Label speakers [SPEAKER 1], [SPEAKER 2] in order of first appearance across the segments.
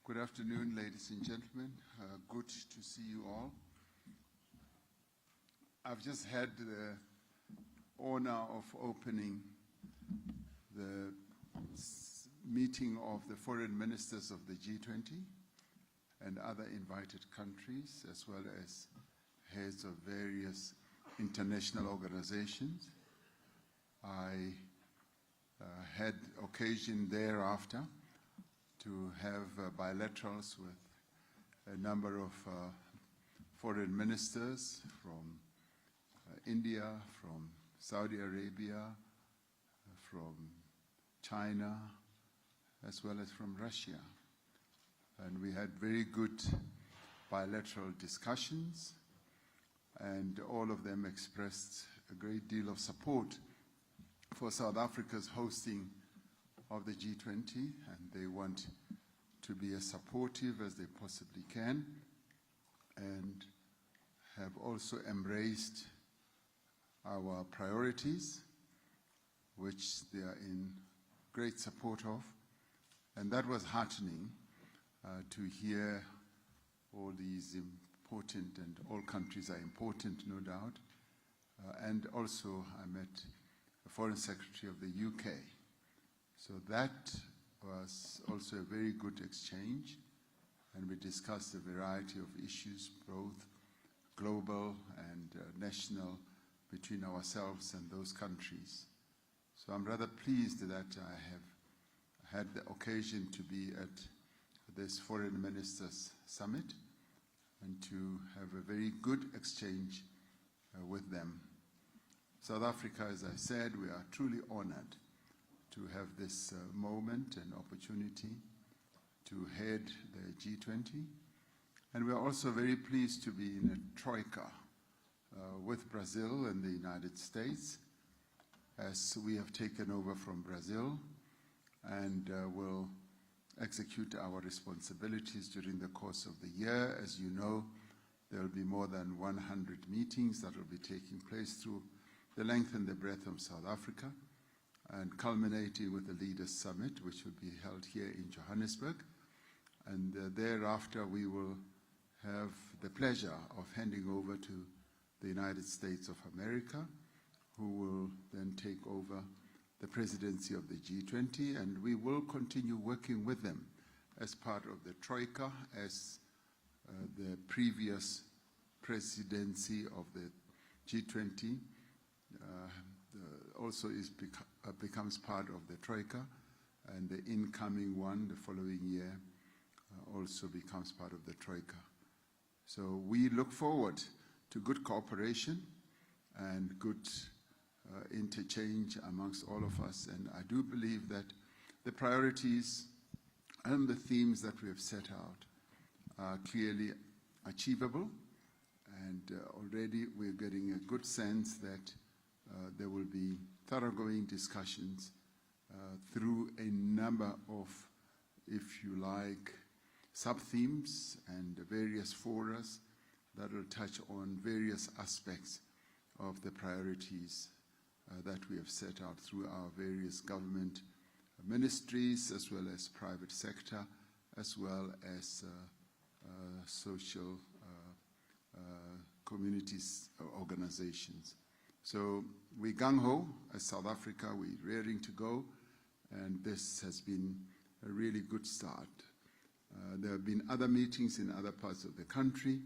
[SPEAKER 1] Good afternoon, ladies and gentlemen. Good to see you all. I've just had the honor of opening the meeting of the foreign ministers of the G20 and other invited countries, as well as heads of various international organizations. I had occasion thereafter to have bilaterals with a number of foreign ministers from India, from Saudi Arabia, from China, as well as from Russia. And we had very good bilateral discussions, and all of them expressed a great deal of support for South Africa's hosting of the G20, and they want to be as supportive as they possibly can, and have also embraced our priorities, which they are in great support of. And that was heartening to hear all these important, and all countries are important, no doubt. And also I met the Foreign Secretary of the UK. So that was also a very good exchange, and we discussed a variety of issues, both global and national, between ourselves and those countries. So I'm rather pleased that I have had the occasion to be at this Foreign Ministers Summit and to have a very good exchange with them. South Africa, as I said, we are truly honored to have this moment and opportunity to head the G20. And we are also very pleased to be in a troika with Brazil and the United States, as we have taken over from Brazil and will execute our responsibilities during the course of the year. As you know, there will be more than 100 meetings that will be taking place through the length and the breadth of South Africa, and culminating with the Leaders' Summit, which will be held here in Johannesburg. And thereafter, we will have the pleasure of handing over to the United States of America, who will then take over the presidency of the G20, and we will continue working with them as part of the Troika, as the previous presidency of the G20 also becomes part of the Troika, and the incoming one, the following year, also becomes part of the Troika. So we look forward to good cooperation and good interchange amongst all of us, and I do believe that the priorities and the themes that we have set out are clearly achievable, and already we're getting a good sense that there will be thoroughgoing discussions through a number of, if you like, sub-themes and various forums that will touch on various aspects of the priorities that we have set out through our various government ministries, as well as private sector, as well as social communities organizations. So we gung-ho as South Africa, we're raring to go, and this has been a really good start. There have been other meetings in other parts of the country,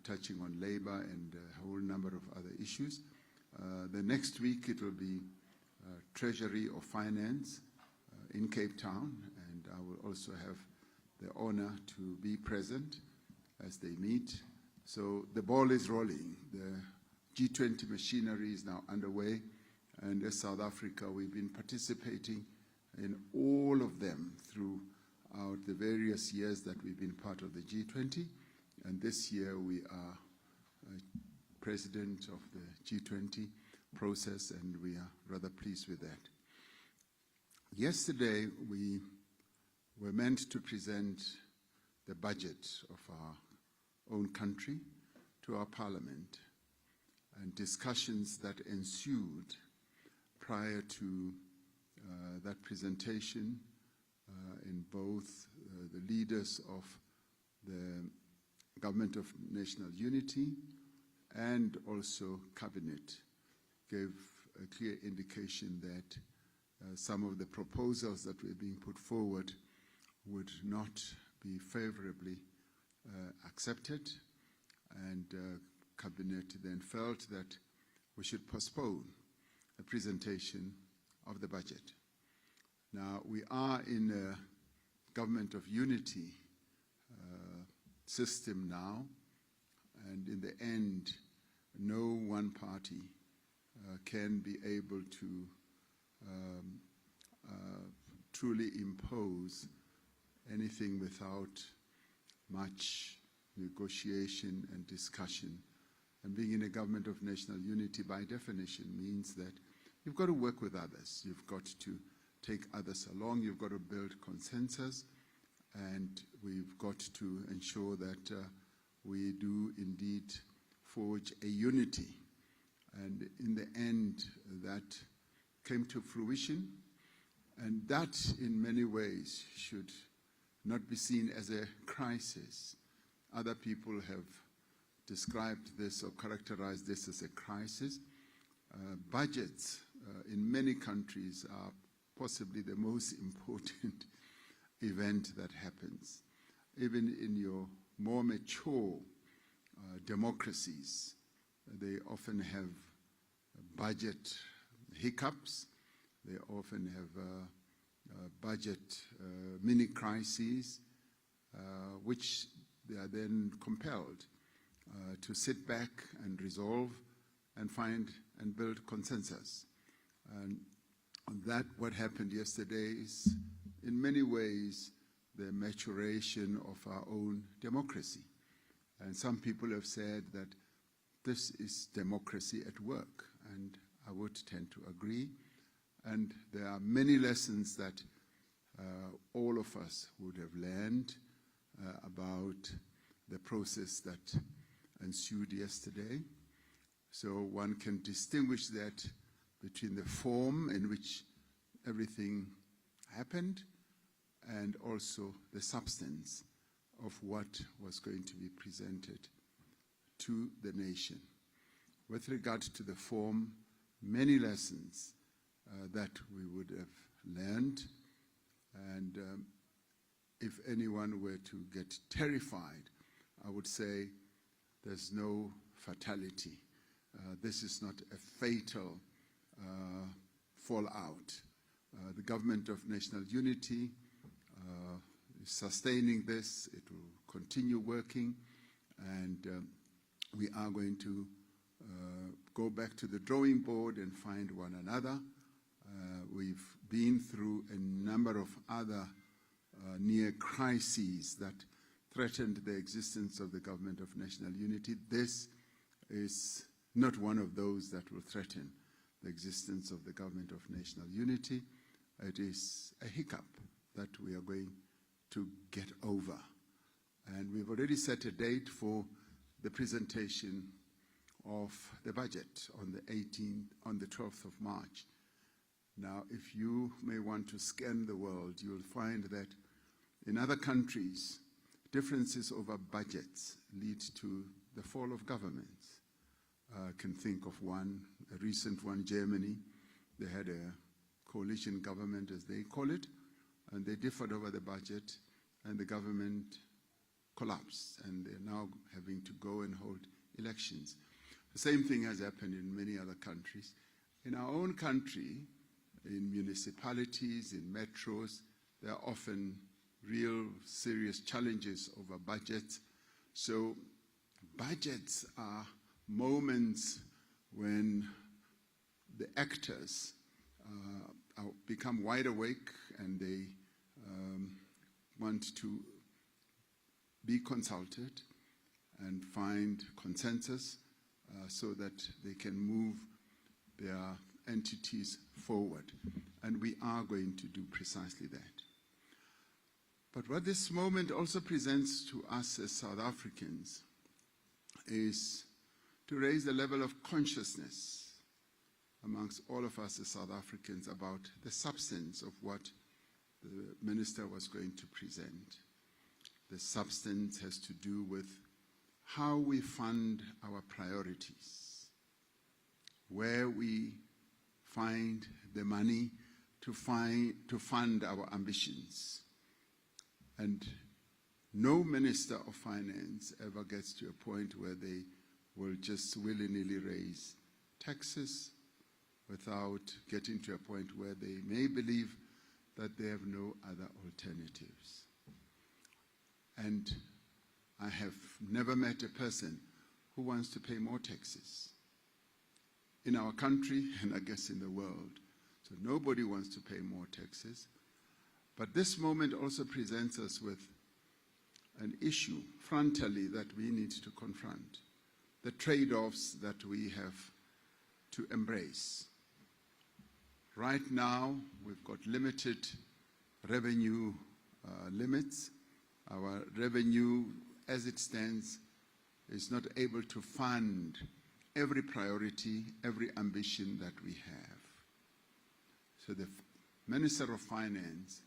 [SPEAKER 1] touching on labor and a whole number of other issues. The next week it will be Treasury or Finance in Cape Town, and I will also have the honor to be present as they meet. So the ball is rolling. The G20 machinery is now underway, and as South Africa, we've been participating in all of them throughout the various years that we've been part of the G20, and this year we are president of the G20 process, and we are rather pleased with that. Yesterday, we were meant to present the budget of our own country to our parliament, and discussions that ensued prior to that presentation in both the leaders of the Government of National Unity and also Cabinet gave a clear indication that some of the proposals that were being put forward would not be favorably accepted, and Cabinet then felt that we should postpone the presentation of the budget. Now, we are in a government of unity system now, and in the end, no one party can be able to truly impose anything without much negotiation and discussion. And being in a government of national unity, by definition, means that you've got to work with others. You've got to take others along. You've got to build consensus. And we've got to ensure that we do indeed forge a unity. And in the end, that came to fruition. And that, in many ways, should not be seen as a crisis. Other people have described this or characterized this as a crisis. Budgets in many countries are possibly the most important event that happens. Even in your more mature democracies, they often have budget hiccups. They often have budget mini crises, which they are then compelled to sit back and resolve and find and build consensus. And that, what happened yesterday, is in many ways the maturation of our own democracy. And some people have said that this is democracy at work, and I would tend to agree. And there are many lessons that all of us would have learned about the process that ensued yesterday. So one can distinguish that between the form in which everything happened and also the substance of what was going to be presented to the nation. With regard to the form, many lessons that we would have learned, and if anyone were to get terrified, I would say there's no fatality. This is not a fatal fallout. The Government of National Unity is sustaining this. It will continue working, and we are going to go back to the drawing board and find one another. We've been through a number of other near crises that threatened the existence of the Government of National Unity. This is not one of those that will threaten the existence of the Government of National Unity. It is a hiccup that we are going to get over. And we've already set a date for the presentation of the budget on the 12th of March. Now, if you may want to scan the world, you'll find that in other countries, differences over budgets lead to the fall of governments. I can think of one, a recent one, Germany. They had a coalition government, as they call it, and they differed over the budget, and the government collapsed, and they're now having to go and hold elections. The same thing has happened in many other countries. In our own country, in municipalities, in metros, there are often real serious challenges over budgets. So budgets are moments when the actors become wide awake, and they want to be consulted and find consensus so that they can move their entities forward. And we are going to do precisely that. But what this moment also presents to us as South Africans is to raise the level of consciousness amongst all of us as South Africans about the substance of what the minister was going to present. The substance has to do with how we fund our priorities, where we find the money to fund our ambitions. And no Minister of Finance ever gets to a point where they will just willy-nilly raise taxes without getting to a point where they may believe that they have no other alternatives. And I have never met a person who wants to pay more taxes in our country and I guess in the world. So nobody wants to pay more taxes. But this moment also presents us with an issue frontally that we need to confront, the trade-offs that we have to embrace. Right now, we've got limited revenue limits. Our revenue, as it stands, is not able to fund every priority, every ambition that we have. So the Minister of Finance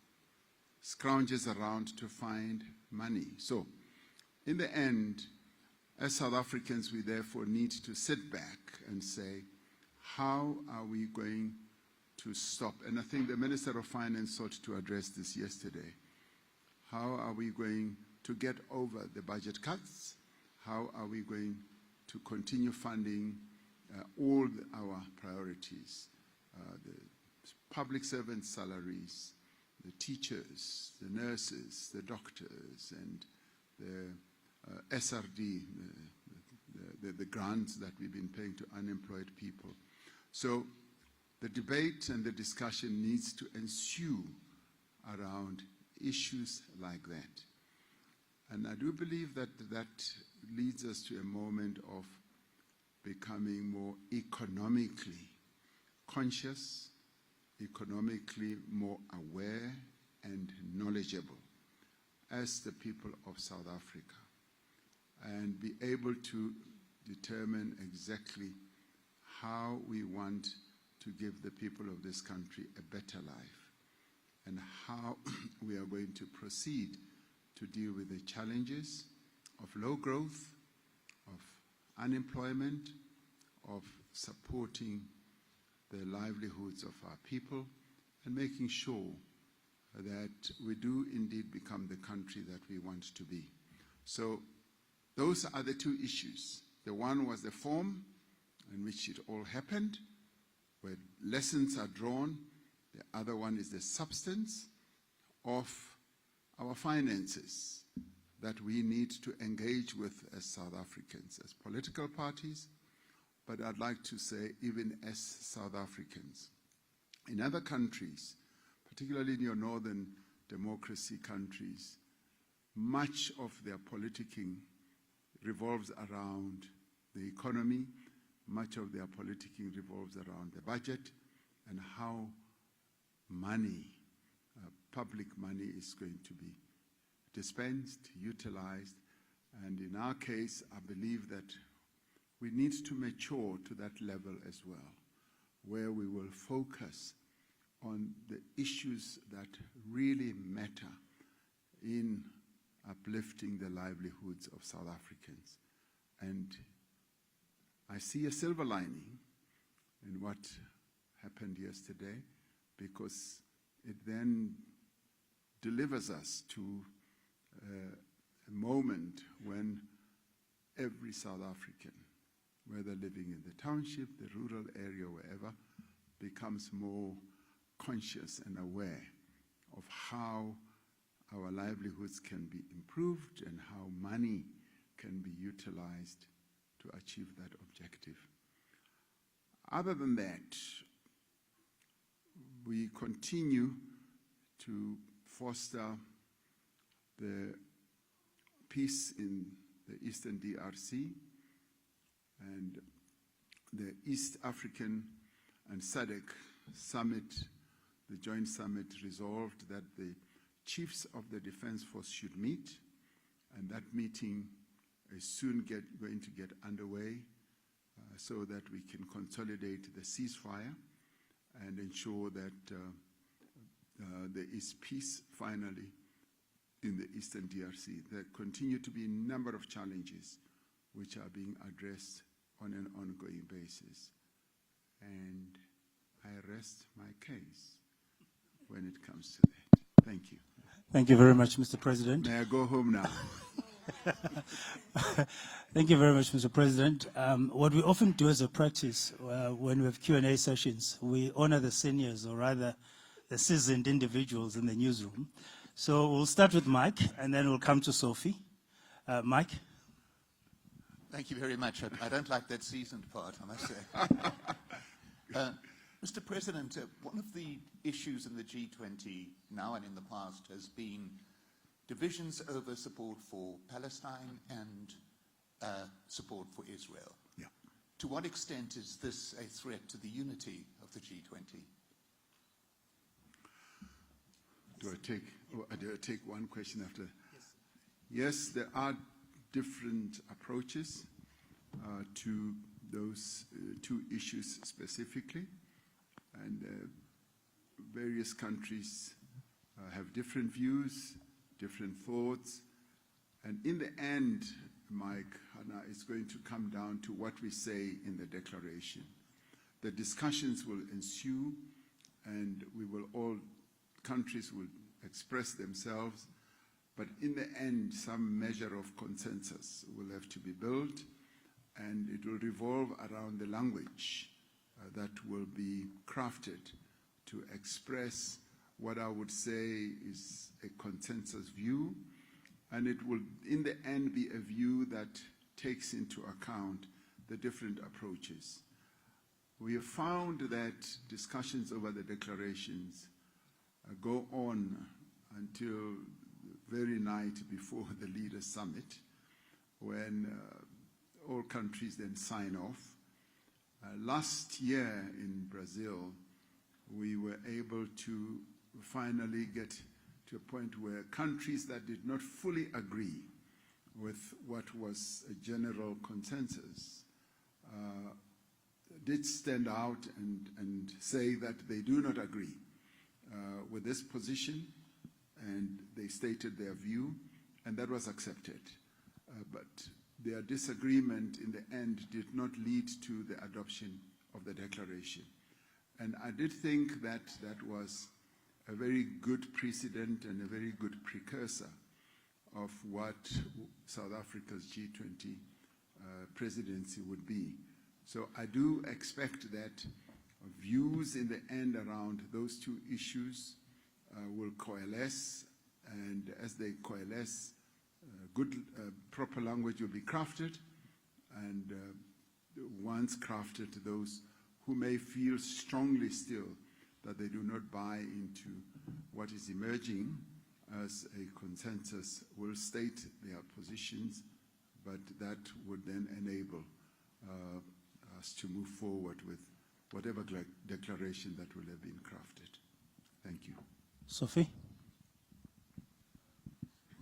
[SPEAKER 1] scrounges around to find money. So, in the end, as South Africans, we therefore need to sit back and say, how are we going to stop? And I think the Minister of Finance sought to address this yesterday. How are we going to get over the budget cuts? How are we going to continue funding all our priorities? The public servant salaries, the teachers, the nurses, the doctors, and the SRD, the grants that we've been paying to unemployed people. So the debate and the discussion needs to ensue around issues like that. And I do believe that that leads us to a moment of becoming more economically conscious, economically more aware and knowledgeable as the people of South Africa, and be able to determine exactly how we want to give the people of this country a better life, and how we are going to proceed to deal with the challenges of low growth, of unemployment, of supporting the livelihoods of our people, and making sure that we do indeed become the country that we want to be. So those are the two issues. The one was the form in which it all happened, where lessons are drawn. The other one is the substance of our finances that we need to engage with as South Africans, as political parties, but I'd like to say even as South Africans. In other countries, particularly in your northern democracy countries, much of their politicking revolves around the economy, much of their politicking revolves around the budget and how money, public money, is going to be dispensed, utilized. And in our case, I believe that we need to mature to that level as well, where we will focus on the issues that really matter in uplifting the livelihoods of South Africans. And I see a silver lining in what happened yesterday, because it then delivers us to a moment when every South African, whether living in the township, the rural area, wherever, becomes more conscious and aware of how our livelihoods can be improved and how money can be utilized to achieve that objective. Other than that, we continue to foster the peace in the Eastern DRC, and the East African and SADC summit, the joint summit, resolved that the chiefs of the Defense Force should meet, and that meeting is soon going to get underway so that we can consolidate the ceasefire and ensure that there is peace finally in the Eastern DRC. There continue to be a number of challenges which are being addressed on an ongoing basis. And I rest my case when it comes to that. Thank you.
[SPEAKER 2] Thank you very much, Mr. President.
[SPEAKER 1] May I go home now?
[SPEAKER 2] Thank you very much, Mr. President. What we often do as a practice when we have Q&A sessions, we honor the seniors, or rather the seasoned individuals in the newsroom. So we'll start with Mike, and then we'll come to Sophie. Mike?
[SPEAKER 3] Thank you very much. I don't like that seasoned part, I must say. Mr. President, one of the issues in the G20 now and in the past has been divisions over support for Palestine and support for Israel.
[SPEAKER 1] Yeah.
[SPEAKER 3] To what extent is this a threat to the unity of the G20?
[SPEAKER 1] Do I take one question after? Yes, there are different approaches to those two issues specifically, and various countries have different views, different thoughts, and in the end, Mike, Hannah, it's going to come down to what we say in the declaration. The discussions will ensue, and countries will express themselves, but in the end, some measure of consensus will have to be built, and it will revolve around the language that will be crafted to express what I would say is a consensus view, and it will, in the end, be a view that takes into account the different approaches. We have found that discussions over the declarations go on until the very night before the Leaders' Summit, when all countries then sign off. Last year in Brazil, we were able to finally get to a point where countries that did not fully agree with what was a general consensus did stand out and say that they do not agree with this position, and they stated their view, and that was accepted. But their disagreement in the end did not lead to the adoption of the declaration. And I did think that that was a very good precedent and a very good precursor of what South Africa's G20 presidency would be. So I do expect that views in the end around those two issues will coalesce, and as they coalesce, proper language will be crafted, and once crafted, those who may feel strongly still that they do not buy into what is emerging as a consensus will state their positions, but that would then enable us to move forward with whatever declaration that will have been crafted. Thank you.
[SPEAKER 2] Sophie?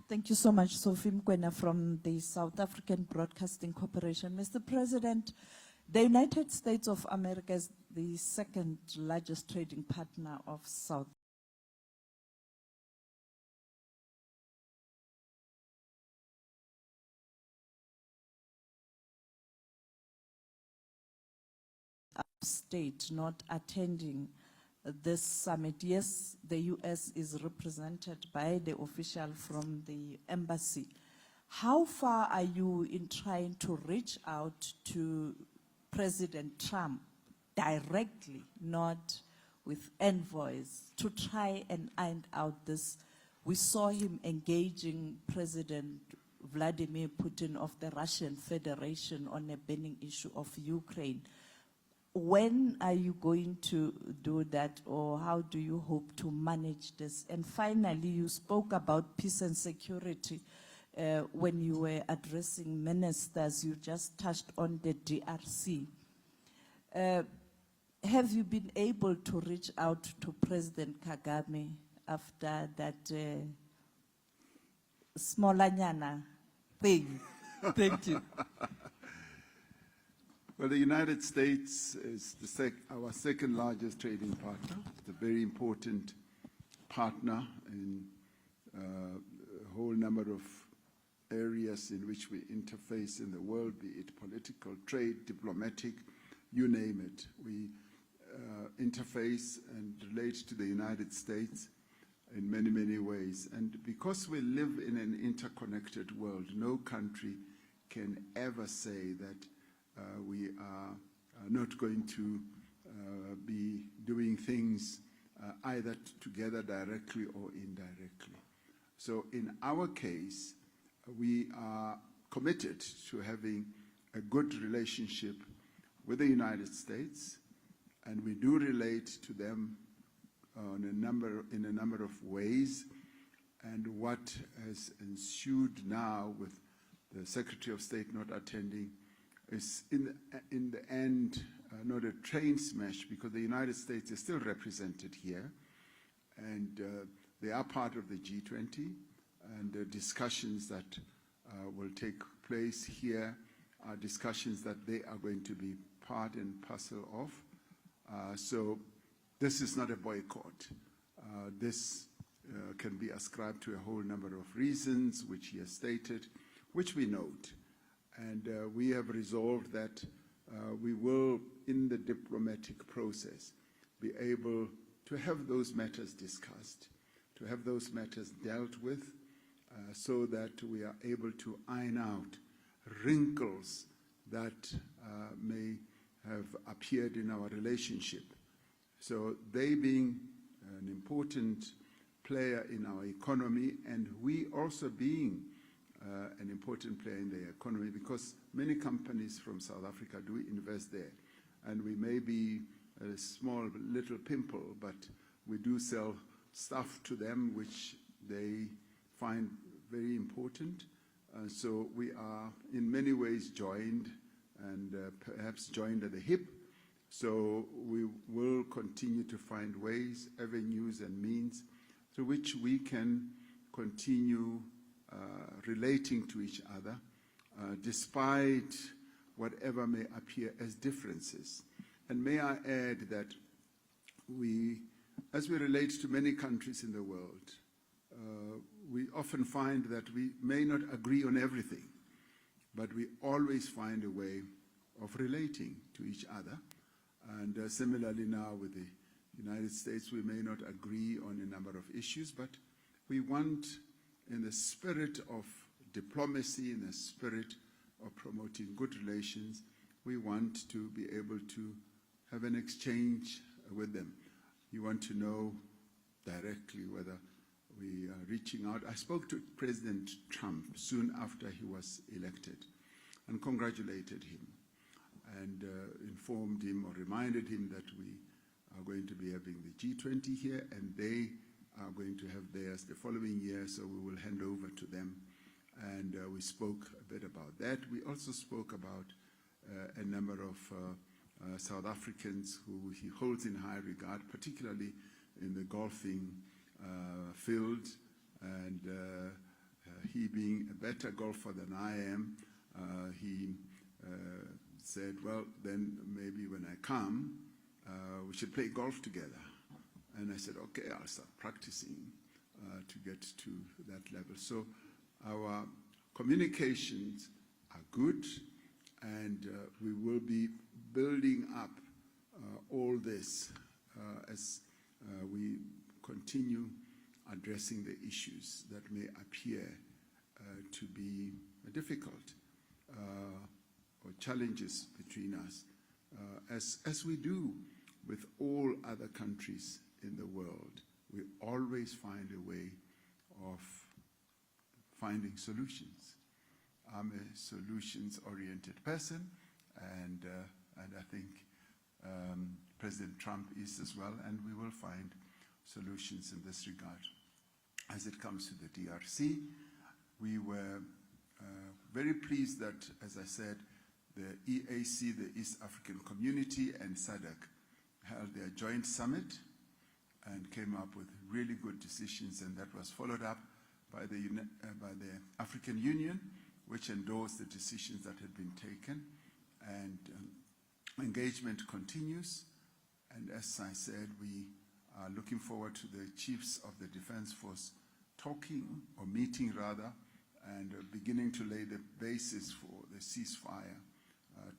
[SPEAKER 4] Thank you so much, Sophie Mkwena from the South African Broadcasting Corporation. Mr. President, the United States of America is the second largest trading partner of South state not attending this summit. Yes, the US is represented by the official from the embassy. How far are you in trying to reach out to President Trump directly, not with envoys, to try and iron out this? We saw him engaging President Vladimir Putin of the Russian Federation on a burning issue of Ukraine. When are you going to do that, or how do you hope to manage this? And finally, you spoke about peace and security when you were addressing ministers. You just touched on the DRC. Have you been able to reach out to President Kagame after that smallanyana thing? Thank you.
[SPEAKER 1] Well, the United States is our second largest trading partner. It's a very important partner in a whole number of areas in which we interface in the world, be it political, trade, diplomatic, you name it. We interface and relate to the United States in many, many ways. And because we live in an interconnected world, no country can ever say that we are not going to be doing things either together directly or indirectly. So in our case, we are committed to having a good relationship with the United States, and we do relate to them in a number of ways. And what has ensued now with the Secretary of State not attending is in the end not a train smash, because the United States is still represented here, and they are part of the G20, and the discussions that will take place here are discussions that they are going to be part and parcel of. So this is not a boycott. This can be ascribed to a whole number of reasons, which he has stated, which we note. And we have resolved that we will, in the diplomatic process, be able to have those matters discussed, to have those matters dealt with, so that we are able to iron out wrinkles that may have appeared in our relationship. So they being an important player in our economy, and we also being an important player in the economy, because many companies from South Africa do invest there. And we may be a small little pimple, but we do sell stuff to them which they find very important. So we are in many ways joined, and perhaps joined at the hip. So we will continue to find ways, avenues and means through which we can continue relating to each other, despite whatever may appear as differences. And may I add that as we relate to many countries in the world, we often find that we may not agree on everything, but we always find a way of relating to each other. And similarly now with the United States, we may not agree on a number of issues, but we want, in the spirit of diplomacy, in the spirit of promoting good relations, we want to be able to have an exchange with them. You want to know directly whether we are reaching out. I spoke to President Trump soon after he was elected and congratulated him, and informed him or reminded him that we are going to be having the G20 here, and they are going to have theirs the following year, so we will hand over to them. And we spoke a bit about that. We also spoke about a number of South Africans who he holds in high regard, particularly in the golfing field, and he being a better golfer than I am, he said, well, then maybe when I come, we should play golf together. And I said, okay, I'll start practicing to get to that level. So our communications are good, and we will be building up all this as we continue addressing the issues that may appear to be difficult or challenges between us, as we do with all other countries in the world. We always find a way of finding solutions. I'm a solutions-oriented person, and I think President Trump is as well, and we will find solutions in this regard. As it comes to the DRC, we were very pleased that, as I said, the EAC, the East African Community, and SADC held their joint summit and came up with really good decisions, and that was followed up by the African Union, which endorsed the decisions that had been taken, and engagement continues. And as I said, we are looking forward to the chiefs of the Defense Force talking, or meeting rather, and beginning to lay the basis for the ceasefire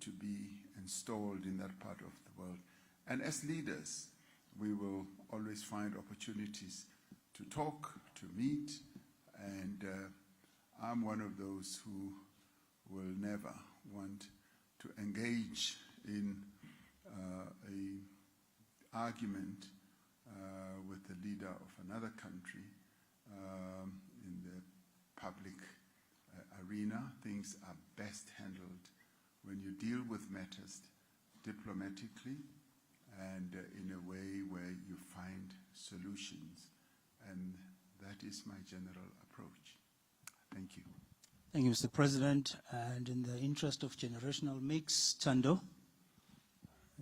[SPEAKER 1] to be installed in that part of the world. And as leaders, we will always find opportunities to talk, to meet, and I'm one of those who will never want to engage in an argument with the leader of another country in the public arena. Things are best handled when you deal with matters diplomatically and in a way where you find solutions. And that is my general approach. Thank you.
[SPEAKER 2] Thank you, Mr. President. And in the interest of generational mix, Thando,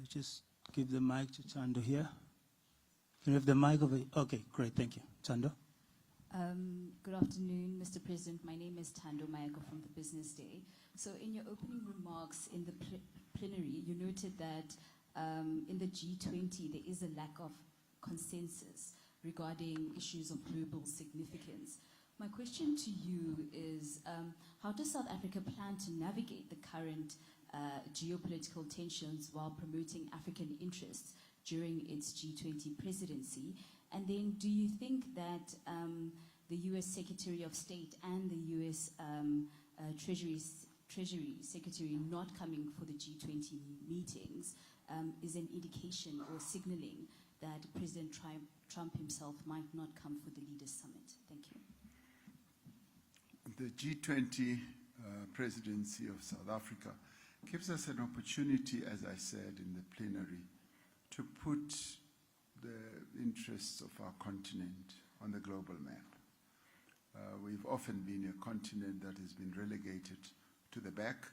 [SPEAKER 2] just give the mic to Thando here. Can you have the mic over? Okay, great, thank you. Thando.
[SPEAKER 5] Good afternoon, Mr. President. My name is Thando Mayako from the Business Day. So in your opening remarks in the plenary, you noted that in the G20 there is a lack of consensus regarding issues of global significance. My question to you is, how does South Africa plan to navigate the current geopolitical tensions while promoting African interests during its G20 presidency? And then do you think that the US Secretary of State and the US Treasury Secretary not coming for the G20 meetings is an indication or signaling that President Trump himself might not come for the Leaders' Summit? Thank you.
[SPEAKER 1] The G20 presidency of South Africa gives us an opportunity, as I said in the plenary, to put the interests of our continent on the global map. We've often been a continent that has been relegated to the back,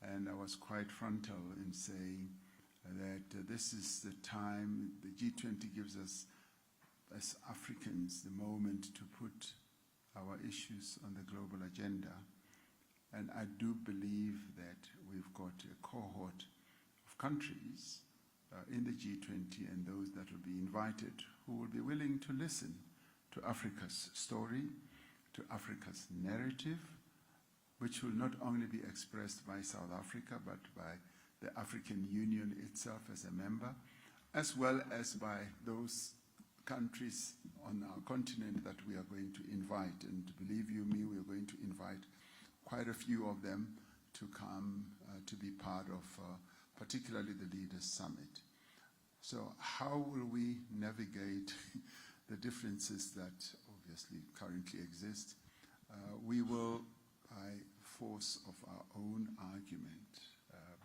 [SPEAKER 1] and I was quite frontal in saying that this is the time. The G20 gives us, as Africans, the moment to put our issues on the global agenda. And I do believe that we've got a cohort of countries in the G20 and those that will be invited who will be willing to listen to Africa's story, to Africa's narrative, which will not only be expressed by South Africa, but by the African Union itself as a member, as well as by those countries on our continent that we are going to invite. And believe you me, we are going to invite quite a few of them to come to be part of particularly the Leaders' Summit. So how will we navigate the differences that obviously currently exist? We will, by force of our own argument,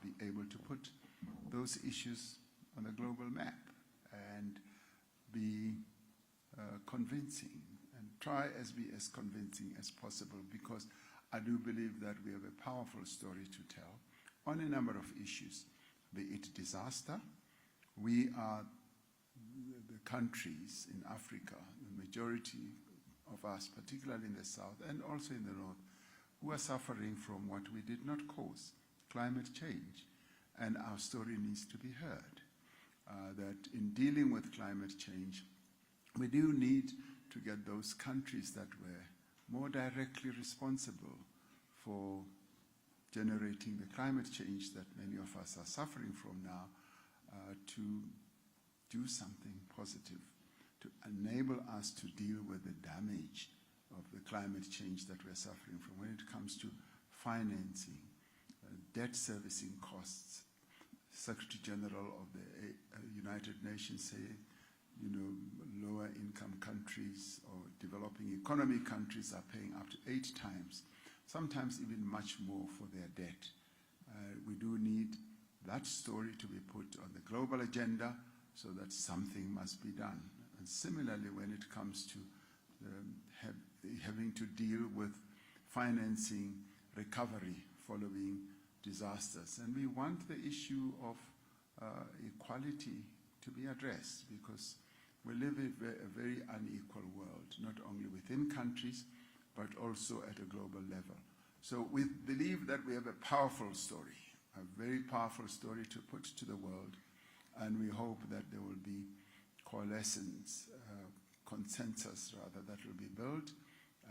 [SPEAKER 1] be able to put those issues on a global map and be convincing, and try be as convincing as possible, because I do believe that we have a powerful story to tell on a number of issues, be it disaster. We are the countries in Africa, the majority of us, particularly in the south and also in the north, who are suffering from what we did not cause, climate change. And our story needs to be heard. That in dealing with climate change, we do need to get those countries that were more directly responsible for generating the climate change that many of us are suffering from now, to do something positive, to enable us to deal with the damage of the climate change that we're suffering from when it comes to financing, debt servicing costs. Secretary General of the United Nations say, lower income countries or developing economy countries are paying up to 8 times, sometimes even much more for their debt. We do need that story to be put on the global agenda so that something must be done. And similarly, when it comes to having to deal with financing recovery following disasters. And we want the issue of equality to be addressed, because we live in a very unequal world, not only within countries, but also at a global level. So we believe that we have a powerful story, a very powerful story to put to the world, and we hope that there will be coalescence, consensus rather, that will be built,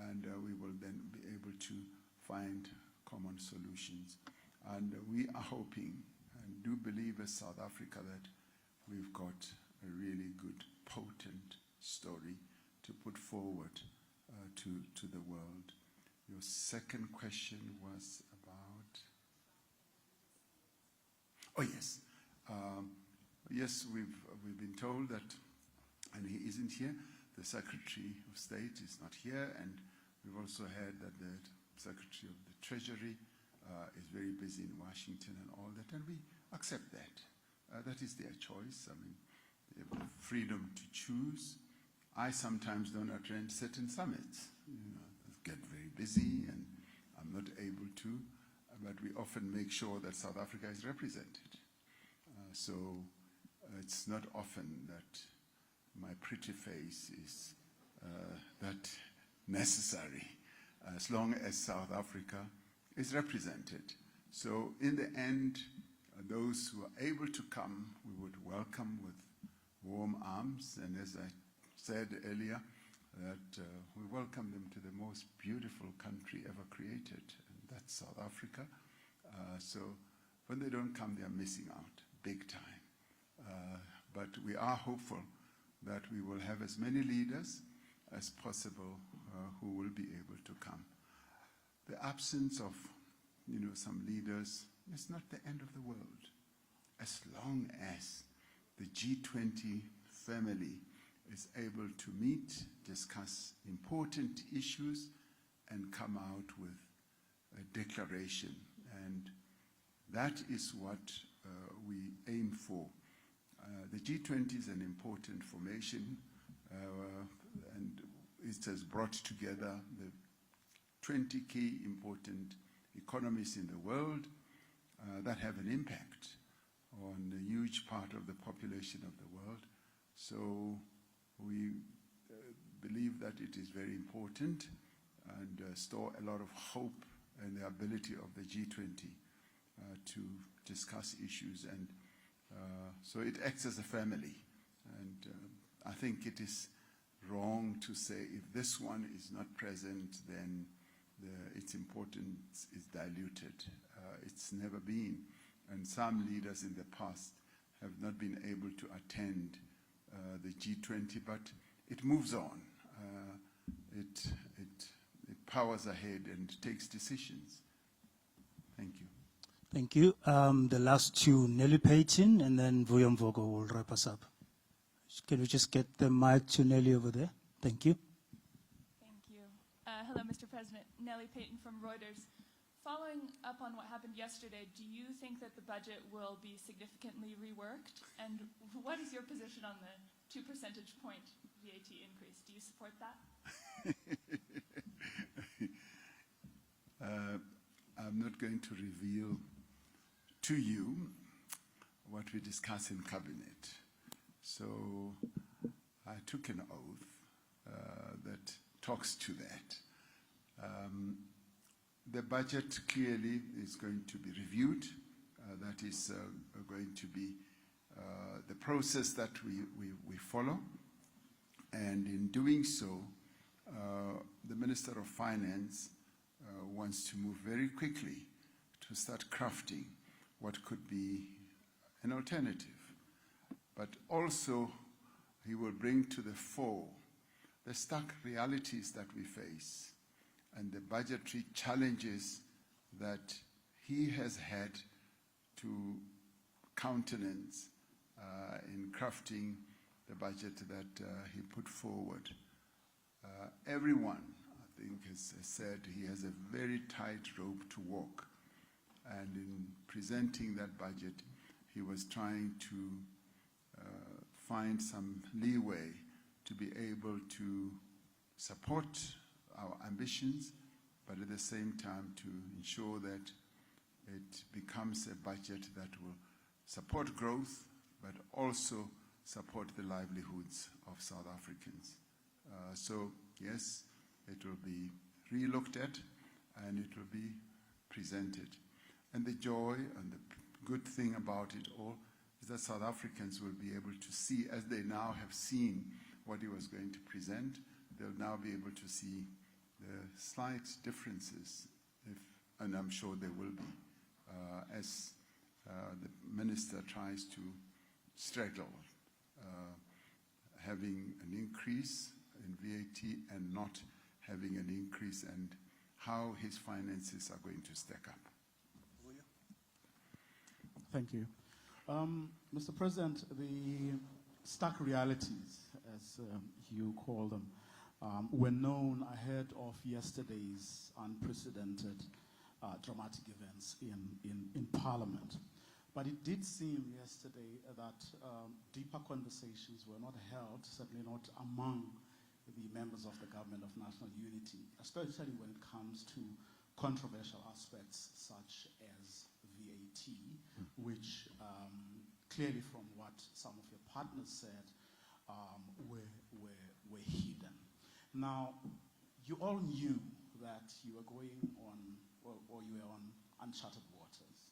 [SPEAKER 1] and we will then be able to find common solutions. And we are hoping and do believe as South Africa that we've got a really good, potent story to put forward to the world. Your second question was about... Oh, yes. Yes, we've been told that, and he isn't here, the Secretary of State is not here, and we've also heard that the Secretary of the Treasury is very busy in Washington and all that, and we accept that. That is their choice. I mean, they have the freedom to choose. I sometimes don't attend certain summits. Get very busy, and I'm not able to, but we often make sure that South Africa is represented. So it's not often that my pretty face is that necessary, as long as South Africa is represented. So in the end, those who are able to come, we would welcome with warm arms, and as I said earlier, that we welcome them to the most beautiful country ever created, and that's South Africa. So when they don't come, they are missing out big time. But we are hopeful that we will have as many leaders as possible who will be able to come. The absence of, some leaders is not the end of the world. As long as the G20 family is able to meet, discuss important issues, and come out with a declaration. And that is what we aim for. The G20 is an important formation, and it has brought together the 20 key important economies in the world that have an impact on a huge part of the population of the world. So we believe that it is very important and store a lot of hope in the ability of the G20 to discuss issues. And so it acts as a family. And I think it is wrong to say if this one is not present, then its importance is diluted. It's never been. And some leaders in the past have not been able to attend the G20, but it moves on. It powers ahead and takes decisions. Thank you.
[SPEAKER 2] Thank you. The last two, Nelly Payton, and then Vuyo Mvogo will wrap us up. Can we just get the mic to Nelly over there? Thank you.
[SPEAKER 6] Thank you. Hello, Mr. President. Nelly Payton from Reuters. Following up on what happened yesterday, do you think that the budget will be significantly reworked? And what is your position on the 2 percentage point VAT increase? Do you support that?
[SPEAKER 1] I'm not going to reveal to you what we discuss in Cabinet. So I took an oath that talks to that. The budget clearly is going to be reviewed. That is going to be the process that we follow. And in doing so, the Minister of Finance wants to move very quickly to start crafting what could be an alternative. But also, he will bring to the fore the stark realities that we face and the budgetary challenges that he has had to countenance in crafting the budget that he put forward. Everyone, I think, has said he has a very tight rope to walk. And in presenting that budget, he was trying to find some leeway to be able to support our ambitions, but at the same time to ensure that it becomes a budget that will support growth, but also support the livelihoods of South Africans. So yes, it will be re-looked at and it will be presented. And the joy and the good thing about it all is that South Africans will be able to see, as they now have seen what he was going to present, they'll now be able to see the slight differences, and I'm sure there will be, as the minister tries to straddle having an increase in VAT and not having an increase, and how his finances are going to stack up.
[SPEAKER 7] Thank you. Mr. President, the stark realities, as you call them, were known ahead of yesterday's unprecedented dramatic events in Parliament. But it did seem yesterday that deeper conversations were not held, certainly not among the members of the Government of National Unity, especially when it comes to controversial aspects such as VAT, which clearly from what some of your partners said were hidden. Now, you all knew that you were going on, or you were on uncharted waters.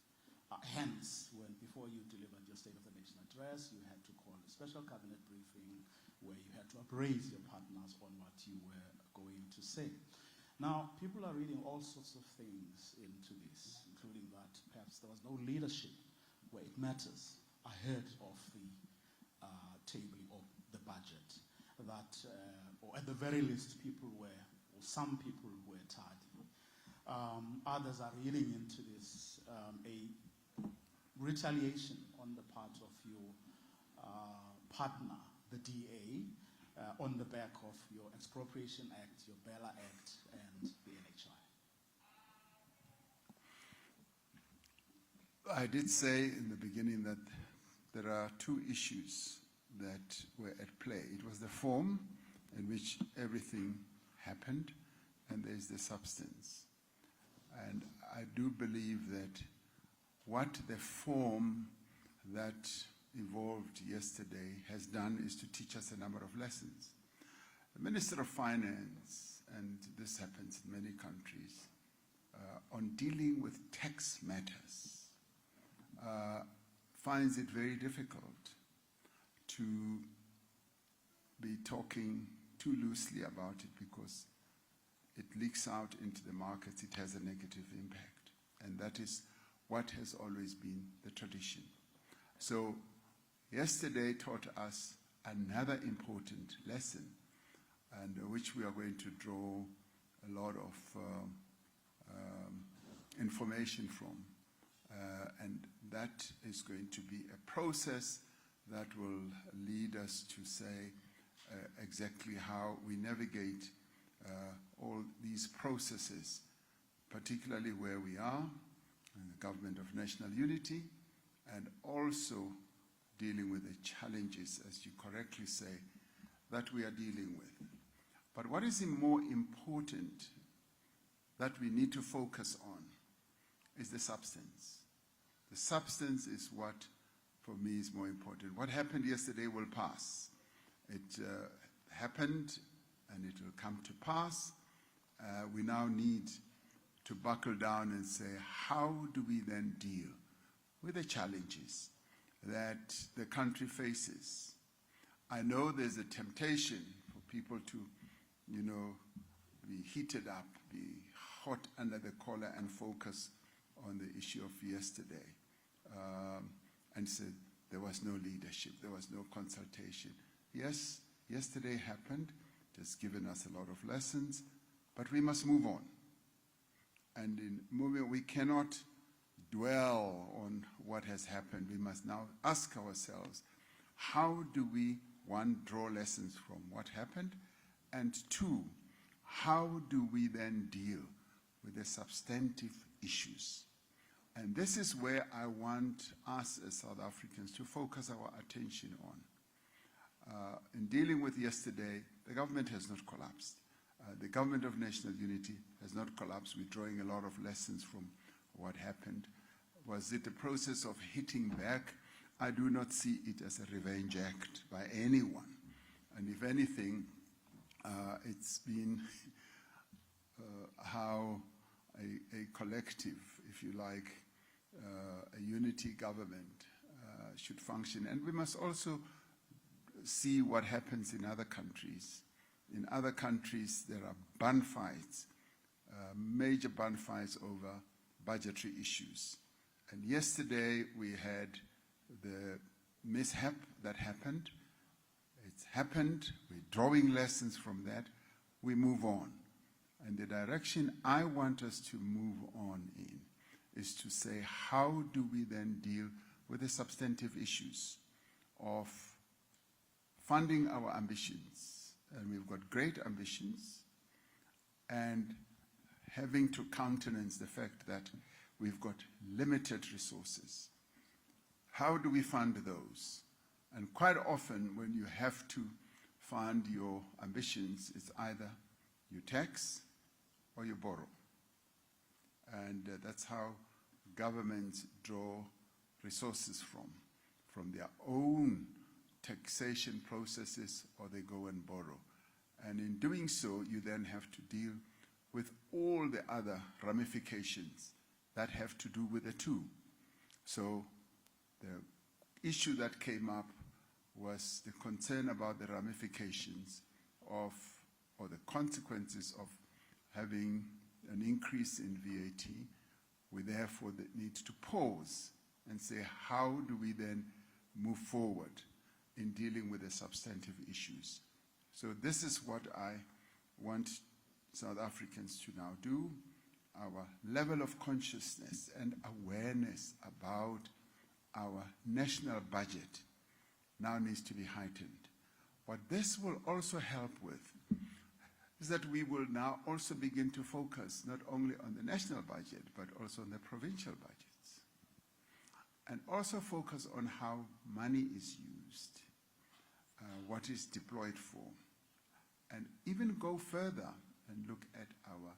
[SPEAKER 7] Hence, before you delivered your State of the Nation address, you had to call a special cabinet briefing where you had to appraise your partners on what you were going to say. Now, people are reading all sorts of things into this, including that perhaps there was no leadership where it matters ahead of the tabling of the budget. That, or at the very least, some people were tardy. Others are reading into this a retaliation on the part of your partner, the DA, on the back of your Expropriation Act, your Bella Act, and the NHI.
[SPEAKER 1] I did say in the beginning that there are two issues that were at play. It was the form in which everything happened, and there's the substance. And I do believe that what the form that evolved yesterday has done is to teach us a number of lessons. The Minister of Finance, and this happens in many countries, on dealing with tax matters, finds it very difficult to be talking too loosely about it, because it leaks out into the markets, it has a negative impact. And that is what has always been the tradition. So yesterday taught us another important lesson, and which we are going to draw a lot of information from. And that is going to be a process that will lead us to say exactly how we navigate all these processes, particularly where we are in the Government of National Unity, and also dealing with the challenges, as you correctly say, that we are dealing with. But what is more important that we need to focus on is the substance. The substance is what, for me, is more important. What happened yesterday will pass. It happened, and it will come to pass. We now need to buckle down and say, how do we then deal with the challenges that the country faces? I know there's a temptation for people to, be heated up, be hot under the collar and focus on the issue of yesterday, and said there was no leadership, there was no consultation. Yes, yesterday happened. It has given us a lot of lessons, but we must move on. And in moving, we cannot dwell on what has happened. We must now ask ourselves, how do we, one, draw lessons from what happened, and two, how do we then deal with the substantive issues? And this is where I want us as South Africans to focus our attention on. In dealing with yesterday, the government has not collapsed. The Government of National Unity has not collapsed. We're drawing a lot of lessons from what happened. Was it a process of hitting back? I do not see it as a revenge act by anyone. And if anything, it's been how a collective, if you like, a unity government should function. And we must also see what happens in other countries In other countries, there are bun fights, major bun fights over budgetary issues. And yesterday we had the mishap that happened. It's happened, we're drawing lessons from that, we move on. And the direction I want us to move on in is to say, how do we then deal with the substantive issues of funding our ambitions? And we've got great ambitions, and having to countenance the fact that we've got limited resources. How do we fund those? And quite often when you have to fund your ambitions, it's either you tax or you borrow. And that's how governments draw resources from their own taxation processes, or they go and borrow. And in doing so, you then have to deal with all the other ramifications that have to do with the two. So the issue that came up was the concern about the ramifications of, or the consequences of having an increase in VAT. We therefore need to pause and say, how do we then move forward in dealing with the substantive issues? So this is what I want South Africans to now do. Our level of consciousness and awareness about our national budget now needs to be heightened. What this will also help with is that we will now also begin to focus not only on the national budget, but also on the provincial budgets. And also focus on how money is used, what is deployed for. And even go further and look at our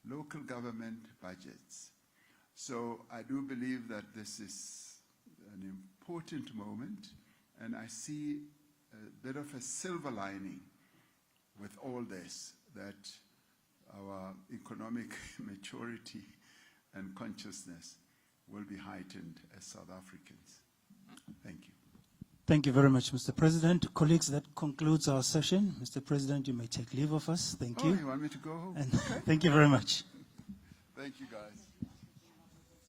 [SPEAKER 1] local government budgets. So I do believe that this is an important moment, and I see a bit of a silver lining with all this, that our economic maturity and consciousness will be heightened as South Africans. Thank you.
[SPEAKER 2] Thank you very much, Mr. President. Colleagues, that concludes our session. Mr. President, you may take leave of us. Thank you.
[SPEAKER 1] You want me to go home?
[SPEAKER 2] And thank you very much.
[SPEAKER 1] Thank you, guys.